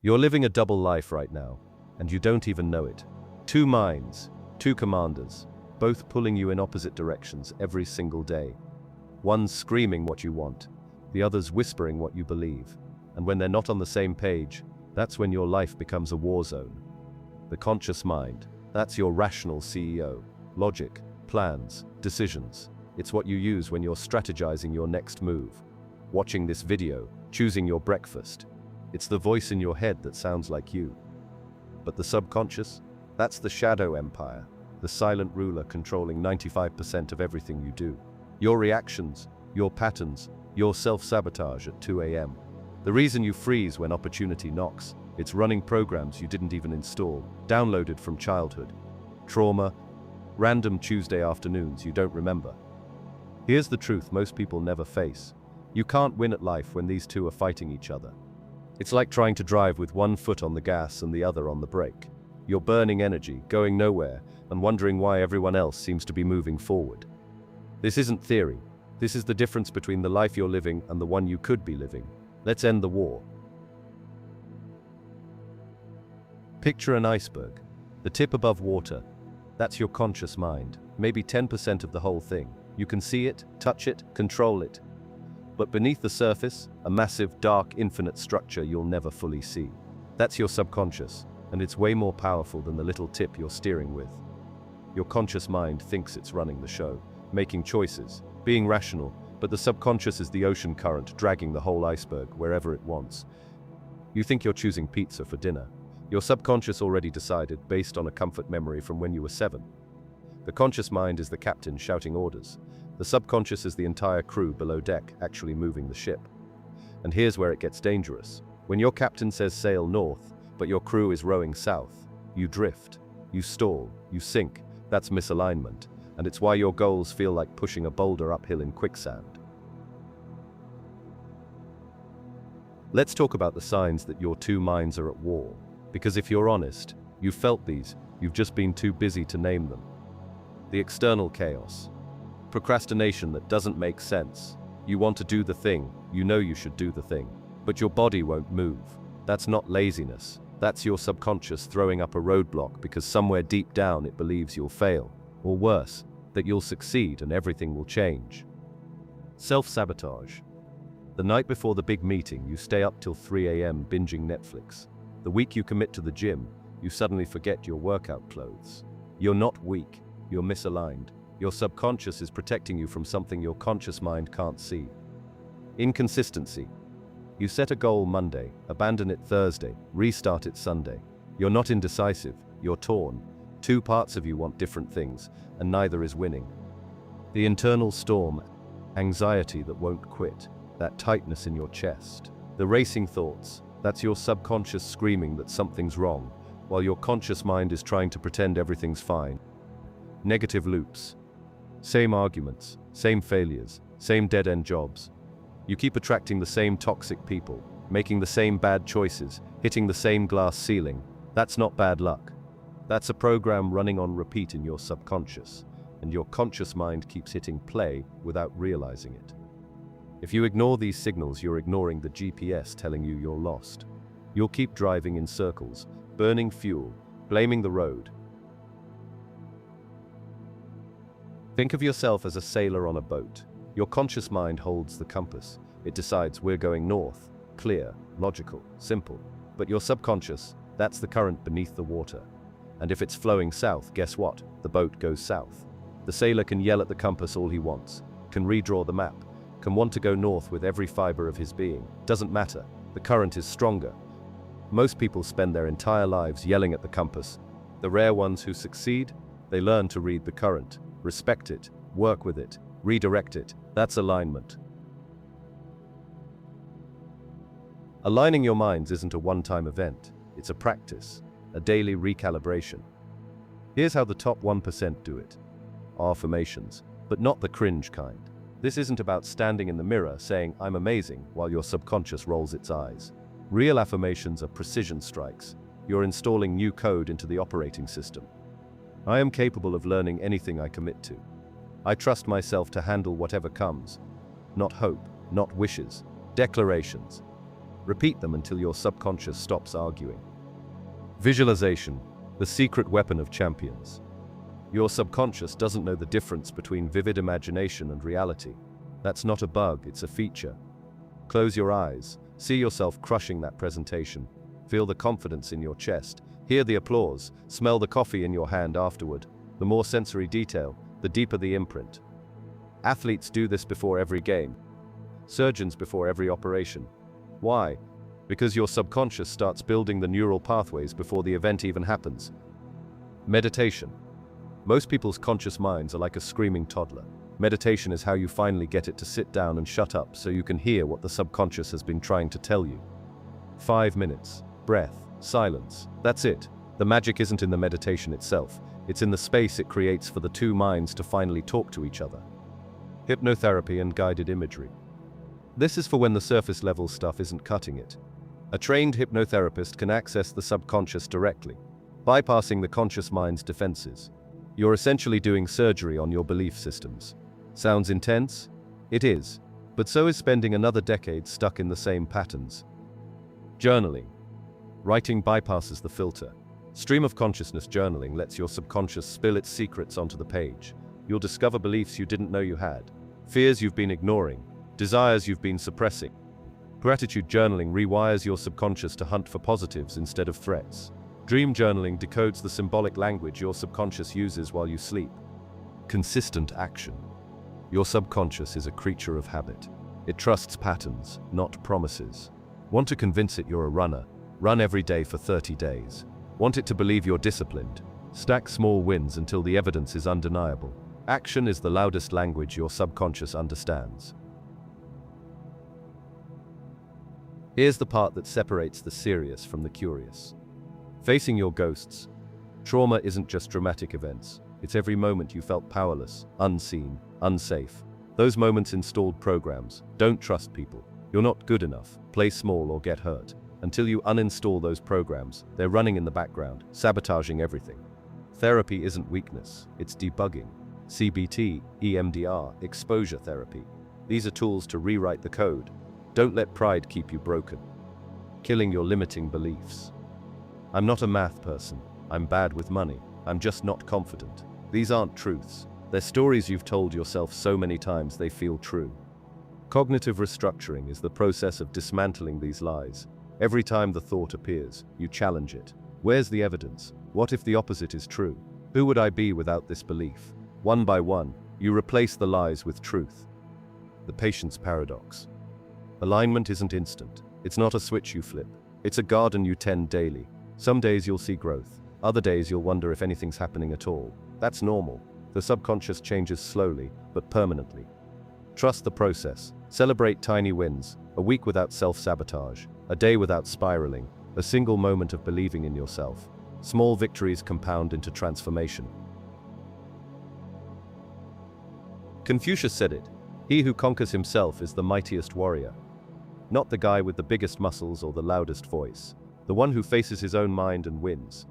You're living a double life right now, and you don't even know it. Two minds, two commanders, both pulling you in opposite directions every single day. One's screaming what you want, the other's whispering what you believe. And when they're not on the same page, that's when your life becomes a war zone. The conscious mind, that's your rational CEO. Logic, plans, decisions. It's what you use when you're strategizing your next move. Watching this video, choosing your breakfast. It's the voice in your head that sounds like you. But the subconscious? That's the shadow empire, the silent ruler controlling 95% of everything you do. Your reactions, your patterns, your self-sabotage at 2 a.m. The reason you freeze when opportunity knocks, it's running programs you didn't even install, downloaded from childhood. Trauma, random Tuesday afternoons you don't remember. Here's the truth most people never face. You can't win at life when these two are fighting each other. It's like trying to drive with one foot on the gas and the other on the brake. You're burning energy, going nowhere, and wondering why everyone else seems to be moving forward. This isn't theory. This is the difference between the life you're living and the one you could be living. Let's end the war. Picture an iceberg. The tip above water. That's your conscious mind. Maybe 10% of the whole thing. You can see it, touch it, control it. But beneath the surface, a massive, dark, infinite structure you'll never fully see. That's your subconscious, and it's way more powerful than the little tip you're steering with. Your conscious mind thinks it's running the show, making choices, being rational, but the subconscious is the ocean current dragging the whole iceberg wherever it wants. You think you're choosing pizza for dinner. Your subconscious already decided based on a comfort memory from when you were 7. The conscious mind is the captain shouting orders. The subconscious is the entire crew below deck actually moving the ship. And here's where it gets dangerous. When your captain says sail north, but your crew is rowing south, you drift, you stall, you sink. That's misalignment, and it's why your goals feel like pushing a boulder uphill in quicksand. Let's talk about the signs that your two minds are at war. Because if you're honest, you've felt these, you've just been too busy to name them. The external chaos. Procrastination that doesn't make sense. You want to do the thing, you know you should do the thing, but your body won't move. That's not laziness. That's your subconscious throwing up a roadblock because somewhere deep down it believes you'll fail. Or worse, that you'll succeed and everything will change. Self-sabotage. The night before the big meeting, you stay up till 3 a.m. binging Netflix. The week you commit to the gym, you suddenly forget your workout clothes. You're not weak, you're misaligned. Your subconscious is protecting you from something your conscious mind can't see. Inconsistency. You set a goal Monday, abandon it Thursday, restart it Sunday. You're not indecisive, you're torn. Two parts of you want different things, and neither is winning. The internal storm, anxiety that won't quit, that tightness in your chest. The racing thoughts, that's your subconscious screaming that something's wrong, while your conscious mind is trying to pretend everything's fine. Negative loops. Same arguments, same failures, same dead-end jobs. You keep attracting the same toxic people, making the same bad choices, hitting the same glass ceiling. That's not bad luck. That's a program running on repeat in your subconscious, and your conscious mind keeps hitting play without realizing it. If you ignore these signals, you're ignoring the GPS telling you you're lost. You'll keep driving in circles, burning fuel, blaming the road. Think of yourself as a sailor on a boat. Your conscious mind holds the compass. It decides we're going north, clear, logical, simple. But your subconscious, that's the current beneath the water. And if it's flowing south, guess what? The boat goes south. The sailor can yell at the compass all he wants, can redraw the map, can want to go north with every fiber of his being. Doesn't matter. The current is stronger. Most people spend their entire lives yelling at the compass. The rare ones who succeed, they learn to read the current, respect it, work with it, redirect it. That's alignment. Aligning your minds isn't a one-time event. It's a practice, a daily recalibration. Here's how the top 1% do it. Affirmations, but not the cringe kind. This isn't about standing in the mirror saying, "I'm amazing," while your subconscious rolls its eyes. Real affirmations are precision strikes. You're installing new code into the operating system. I am capable of learning anything I commit to. I trust myself to handle whatever comes. Not hope, not wishes, declarations. Repeat them until your subconscious stops arguing. Visualization, the secret weapon of champions. Your subconscious doesn't know the difference between vivid imagination and reality. That's not a bug, it's a feature. Close your eyes, see yourself crushing that presentation. Feel the confidence in your chest, hear the applause, smell the coffee in your hand afterward. The more sensory detail, the deeper the imprint. Athletes do this before every game. Surgeons before every operation. Why? Because your subconscious starts building the neural pathways before the event even happens. Meditation. Most people's conscious minds are like a screaming toddler. Meditation is how you finally get it to sit down and shut up so you can hear what the subconscious has been trying to tell you. 5 minutes, breath, silence. That's it. The magic isn't in the meditation itself. It's in the space it creates for the two minds to finally talk to each other. Hypnotherapy and guided imagery. This is for when the surface level stuff isn't cutting it. A trained hypnotherapist can access the subconscious directly, bypassing the conscious mind's defenses. You're essentially doing surgery on your belief systems. Sounds intense? It is, but so is spending another decade stuck in the same patterns. Journaling. Writing bypasses the filter. Stream of consciousness journaling lets your subconscious spill its secrets onto the page. You'll discover beliefs you didn't know you had, fears you've been ignoring, desires you've been suppressing. Gratitude journaling rewires your subconscious to hunt for positives instead of threats. Dream journaling decodes the symbolic language your subconscious uses while you sleep. Consistent action. Your subconscious is a creature of habit. It trusts patterns, not promises. Want to convince it you're a runner? Run every day for 30 days. Want it to believe you're disciplined? Stack small wins until the evidence is undeniable. Action is the loudest language your subconscious understands. Here's the part that separates the serious from the curious. Facing your ghosts. Trauma isn't just dramatic events. It's every moment you felt powerless, unseen, unsafe. Those moments installed programs. Don't trust people. You're not good enough. Play small or get hurt. Until you uninstall those programs, they're running in the background, sabotaging everything. Therapy isn't weakness, it's debugging. CBT, EMDR, exposure therapy. These are tools to rewrite the code. Don't let pride keep you broken. Killing your limiting beliefs. I'm not a math person. I'm bad with money. I'm just not confident. These aren't truths. They're stories you've told yourself so many times they feel true. Cognitive restructuring is the process of dismantling these lies. Every time the thought appears, you challenge it. Where's the evidence? What if the opposite is true? Who would I be without this belief? One by one, you replace the lies with truth. The patience paradox. Alignment isn't instant. It's not a switch you flip. It's a garden you tend daily. Some days you'll see growth. Other days you'll wonder if anything's happening at all. That's normal. The subconscious changes slowly, but permanently. Trust the process. Celebrate tiny wins. A week without self-sabotage. A day without spiraling. A single moment of believing in yourself. Small victories compound into transformation. Confucius said it. He who conquers himself is the mightiest warrior. Not the guy with the biggest muscles or the loudest voice. The one who faces his own mind and wins.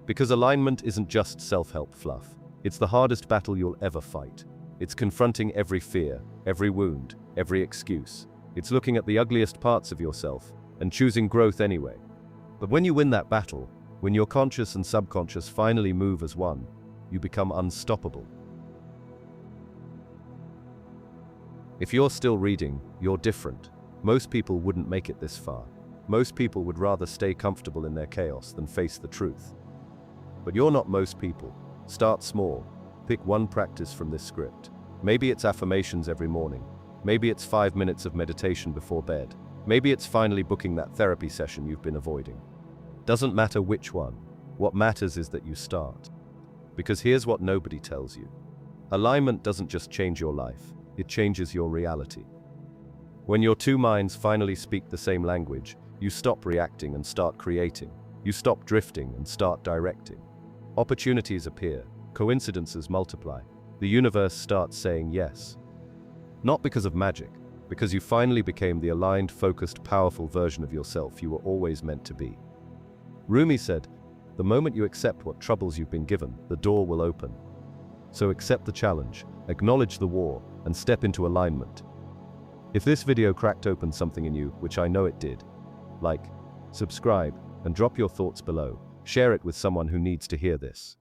Because alignment isn't just self-help fluff. It's the hardest battle you'll ever fight. It's confronting every fear, every wound, every excuse. It's looking at the ugliest parts of yourself and choosing growth anyway. But when you win that battle, when your conscious and subconscious finally move as one, you become unstoppable. If you're still reading, you're different. Most people wouldn't make it this far. Most people would rather stay comfortable in their chaos than face the truth. But you're not most people. Start small. Pick one practice from this script. Maybe it's affirmations every morning. Maybe it's 5 minutes of meditation before bed. Maybe it's finally booking that therapy session you've been avoiding. Doesn't matter which one. What matters is that you start. Because here's what nobody tells you. Alignment doesn't just change your life. It changes your reality. When your two minds finally speak the same language, you stop reacting and start creating. You stop drifting and start directing. Opportunities appear. Coincidences multiply. The universe starts saying yes. Not because of magic, because you finally became the aligned, focused, powerful version of yourself you were always meant to be. Rumi said, "The moment you accept what troubles you've been given, the door will open." So accept the challenge, acknowledge the war, and step into alignment. If this video cracked open something in you, which I know it did, like, subscribe, and drop your thoughts below. Share it with someone who needs to hear this.